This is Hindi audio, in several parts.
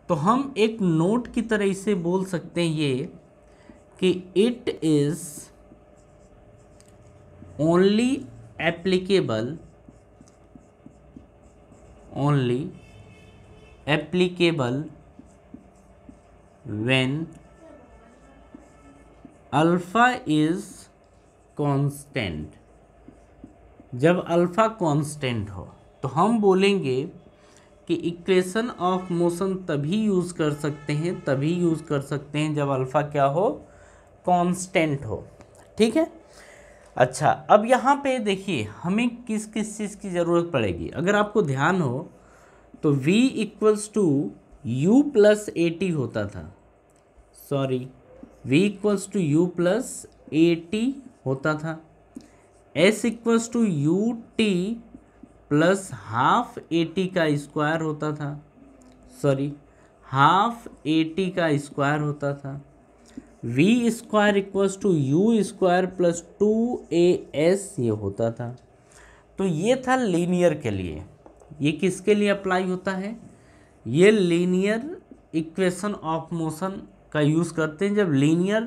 तो हम एक नोट की तरह इसे बोल सकते हैं ये कि it is only applicable when alpha is constant. जब अल्फा कांस्टेंट हो तो हम बोलेंगे कि इक्वेशन ऑफ मोशन तभी यूज़ कर सकते हैं जब अल्फा क्या हो, कांस्टेंट हो। ठीक है। अच्छा, अब यहाँ पे देखिए हमें किस किस चीज़ की ज़रूरत पड़ेगी। अगर आपको ध्यान हो तो v equals to U plus A T होता था, sorry v equals to U plus A T होता था, s equals to U T plus half A T का स्क्वायर होता था, सॉरी हाफ ए टी का स्क्वायर होता था, V square equals to U square plus 2as ये होता था। तो ये था लीनियर के लिए। ये किसके लिए अप्लाई होता है? ये लीनियर इक्वेशन ऑफ मोशन का यूज़ करते हैं जब लीनियर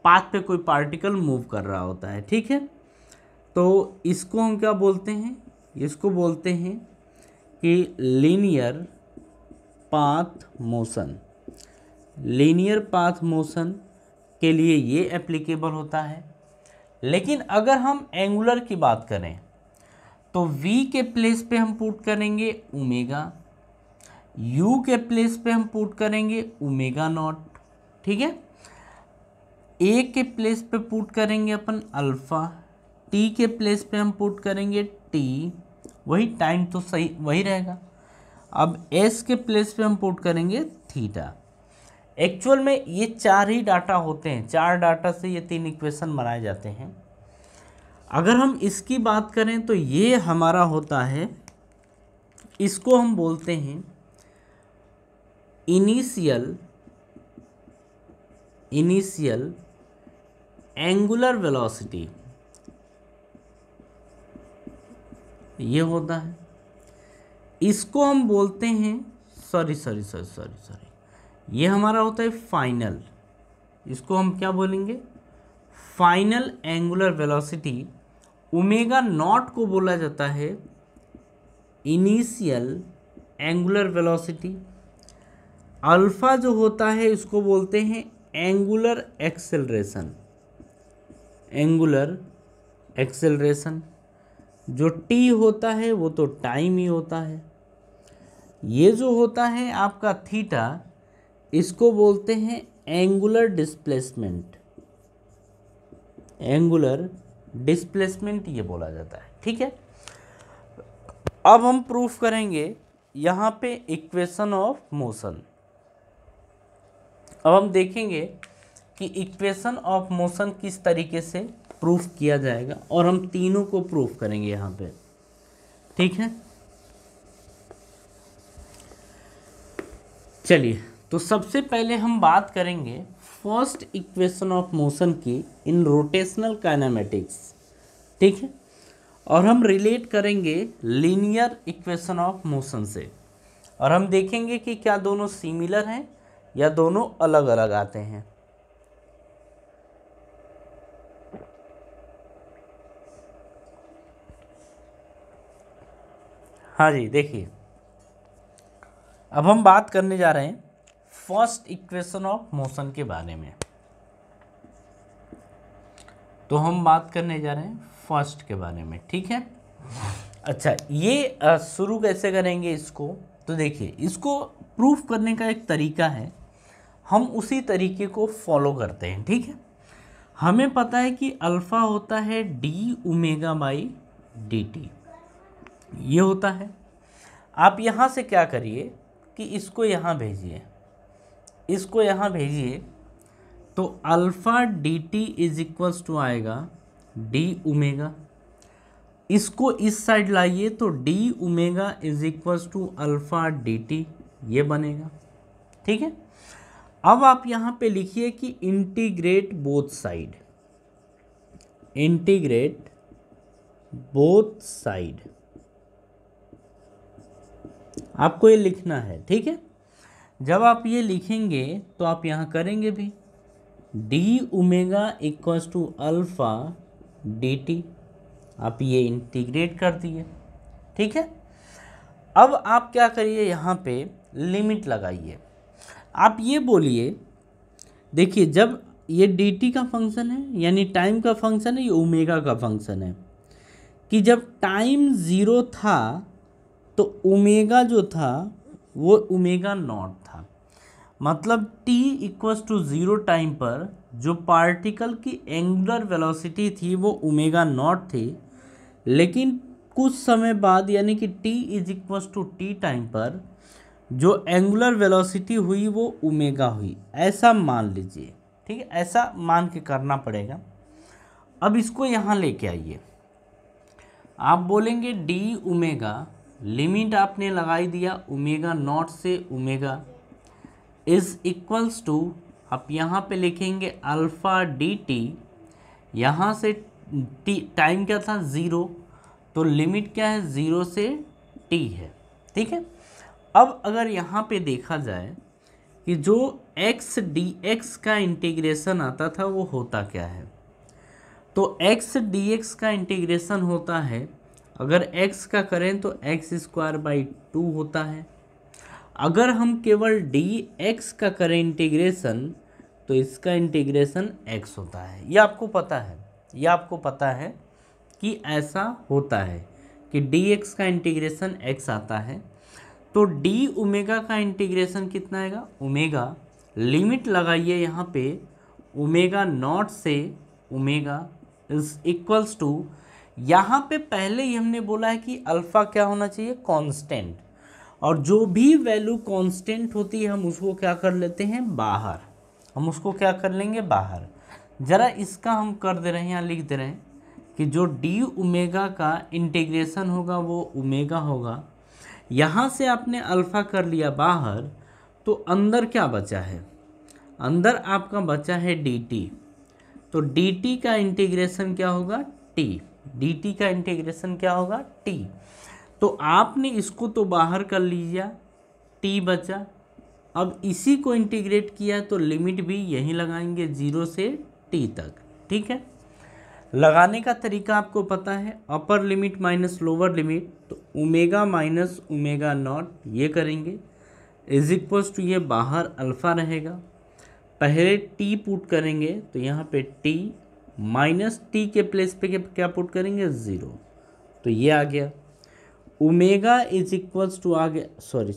पाथ पे कोई पार्टिकल मूव कर रहा होता है। ठीक है। तो इसको हम क्या बोलते हैं? इसको बोलते हैं कि linear path motion. Linear path motion के लिए ये एप्लीकेबल होता है। लेकिन अगर हम एंगुलर की बात करें तो v के प्लेस पे हम पुट करेंगे ओमेगा, u के प्लेस पे हम पुट करेंगे ओमेगा नॉट। ठीक है। a के प्लेस पे पुट करेंगे अपन अल्फा, t के प्लेस पे हम पुट करेंगे t, वही टाइम तो सही वही रहेगा। अब s के प्लेस पे हम पुट करेंगे थीटा। एक्चुअल में ये 4 ही डाटा होते हैं, 4 डाटा से ये 3 इक्वेशन बनाए जाते हैं। अगर हम इसकी बात करें तो ये हमारा होता है, इसको हम बोलते हैं इनिशियल एंगुलर वेलोसिटी, ये होता है। इसको हम बोलते हैं सॉरी ये हमारा होता है फाइनल। इसको हम क्या बोलेंगे? Final angular velocity. Omega naught को बोला जाता है इनिशियल एंगुलर वेलोसिटी। अल्फा जो होता है इसको बोलते हैं एंगुलर एक्सेलरेशन। जो टी होता है वो तो टाइम ही होता है। ये जो होता है आपका थीटा, इसको बोलते हैं एंगुलर डिस्प्लेसमेंट ये बोला जाता है। ठीक है। अब हम प्रूफ करेंगे यहाँ पे इक्वेशन ऑफ मोशन। अब हम देखेंगे कि इक्वेशन ऑफ मोशन किस तरीके से प्रूफ किया जाएगा और हम तीनों को प्रूफ करेंगे यहाँ पे। ठीक है। चलिए, तो सबसे पहले हम बात करेंगे फर्स्ट इक्वेशन ऑफ मोशन की इन रोटेशनल काइनेमेटिक्स। ठीक है। और हम रिलेट करेंगे लीनियर इक्वेशन ऑफ मोशन से, और हम देखेंगे कि क्या दोनों सिमिलर हैं या दोनों अलग अलग आते हैं। हाँ जी, देखिए अब हम बात करने जा रहे हैं फर्स्ट इक्वेशन ऑफ मोशन के बारे में। तो हम बात करने जा रहे हैं फर्स्ट के बारे में। ठीक है। अच्छा, ये शुरू कैसे करेंगे इसको? तो देखिए, इसको प्रूफ करने का एक तरीका है, हम उसी तरीके को फॉलो करते हैं। ठीक है। हमें पता है कि अल्फ़ा होता है D omega by D T, ये होता है। आप यहाँ से क्या करिए कि इसको यहाँ भेजिए, तो alpha D T is equals to आएगा डी ओमेगा। इसको इस साइड लाइए तो D omega is equals to alpha D T, ये बनेगा। ठीक है। अब आप यहाँ पे लिखिए कि इंटीग्रेट बोथ साइड, आपको ये लिखना है। ठीक है। जब आप ये लिखेंगे तो आप यहाँ करेंगे भी D omega equals to alpha D T, आप ये इंटीग्रेट कर दिए। ठीक है, अब आप क्या करिए, यहाँ पे लिमिट लगाइए। आप ये बोलिए, देखिए जब ये डी टी का फंक्शन है यानी टाइम का फंक्शन है, ये ओमेगा का फंक्शन है, कि जब टाइम ज़ीरो था तो ओमेगा जो था वो ओमेगा नॉट था। मतलब t equals to zero time पर जो पार्टिकल की एंगुलर वेलोसिटी थी वो ओमेगा नॉट थी, लेकिन कुछ समय बाद यानी कि t is equals to T time पर जो एंगुलर वेलोसिटी हुई वो ओमेगा हुई, ऐसा मान लीजिए। ठीक है, ऐसा मान के करना पड़ेगा। अब इसको यहाँ लेके आइए, आप बोलेंगे डी ओमेगा, लिमिट आपने लगाई दिया ओमेगा नॉट से ओमेगा, इज इक्वल्स टू, आप यहाँ पे लिखेंगे अल्फ़ा डी टी, यहाँ से टी टाइम क्या था ज़ीरो, तो लिमिट क्या है ज़ीरो से टी है। ठीक है, अब अगर यहाँ पे देखा जाए कि जो एक्स डी एक्स का इंटीग्रेशन आता था वो होता क्या है, तो एक्स डी एक्स का इंटीग्रेशन होता है, अगर x का करें तो एक्स स्क्वायर बाई टू होता है। अगर हम केवल डी एक्स का करें इंटीग्रेशन तो इसका इंटीग्रेशन x होता है। ये आपको पता है, ये आपको पता है कि ऐसा होता है कि डी एक्स का इंटीग्रेशन x आता है। तो डी ओमेगा का इंटीग्रेशन कितना आएगा, ओमेगा, लिमिट लगाइए यहाँ पे ओमेगा नॉट से ओमेगा इज इक्वल्स टू, यहाँ पे पहले ही हमने बोला है कि अल्फ़ा क्या होना चाहिए, कांस्टेंट, और जो भी वैल्यू कांस्टेंट होती है हम उसको क्या कर लेते हैं बाहर, हम उसको क्या कर लेंगे बाहर। ज़रा इसका हम कर दे रहे हैं, यहाँ लिख दे रहे हैं कि जो डी ओमेगा का इंटीग्रेशन होगा वो ओमेगा होगा। यहाँ से आपने अल्फ़ा कर लिया बाहर, तो अंदर क्या बचा है, अंदर आपका बचा है डी टी, तो डी टी का इंटीग्रेशन क्या होगा टी, डी टी का इंटीग्रेशन क्या होगा टी। तो आपने इसको तो बाहर कर लिया, टी बचा। अब इसी को इंटीग्रेट किया तो लिमिट भी यहीं लगाएंगे ज़ीरो से टी तक। ठीक है, लगाने का तरीका आपको पता है, upper limit minus lower limit, तो ओमेगा माइनस ओमेगा नॉट ये करेंगे, इज इक्वल्स टू ये बाहर अल्फ़ा रहेगा, पहले टी पुट करेंगे तो यहाँ पे टी माइनस टी के प्लेस पे क्या पुट करेंगे ज़ीरो, तो ये आ गया। ओमेगा इज इक्वल्स टू आ गया, sorry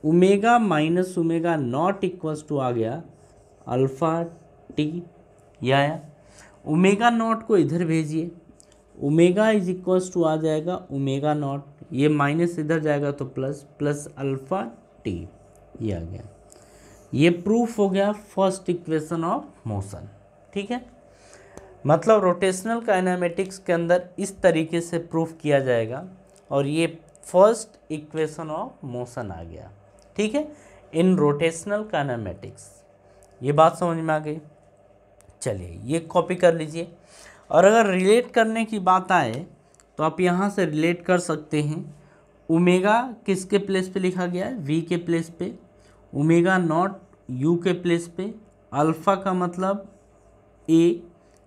omega minus omega naught equals to आ गया अल्फ़ा टी, ये आया। ओमेगा नॉट को इधर भेजिए, ओमेगा इज इक्वल्स टू आ जाएगा ओमेगा नॉट, ये माइनस इधर जाएगा तो प्लस, प्लस अल्फ़ा टी, ये आ गया। ये प्रूफ हो गया फर्स्ट इक्वेशन ऑफ मोशन। ठीक है, मतलब रोटेशनल काइनेमेटिक्स के अंदर इस तरीके से प्रूफ किया जाएगा, और ये फर्स्ट इक्वेशन ऑफ मोशन आ गया। ठीक है, इन रोटेशनल काइनेमेटिक्स, ये बात समझ में आ गई। चलिए ये कॉपी कर लीजिए, और अगर रिलेट करने की बात आए तो आप यहाँ से रिलेट कर सकते हैं। ओमेगा किसके प्लेस पे लिखा गया है, वी के प्लेस पे, ओमेगा नॉट यू के प्लेस पे, अल्फ़ा का मतलब ए,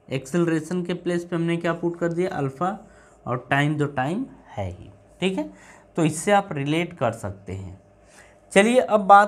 एक्सेलरेशन के प्लेस पे हमने क्या पुट कर दिया अल्फ़ा, और टाइम तो टाइम है ही। ठीक है, तो इससे आप रिलेट कर सकते हैं। चलिए अब बात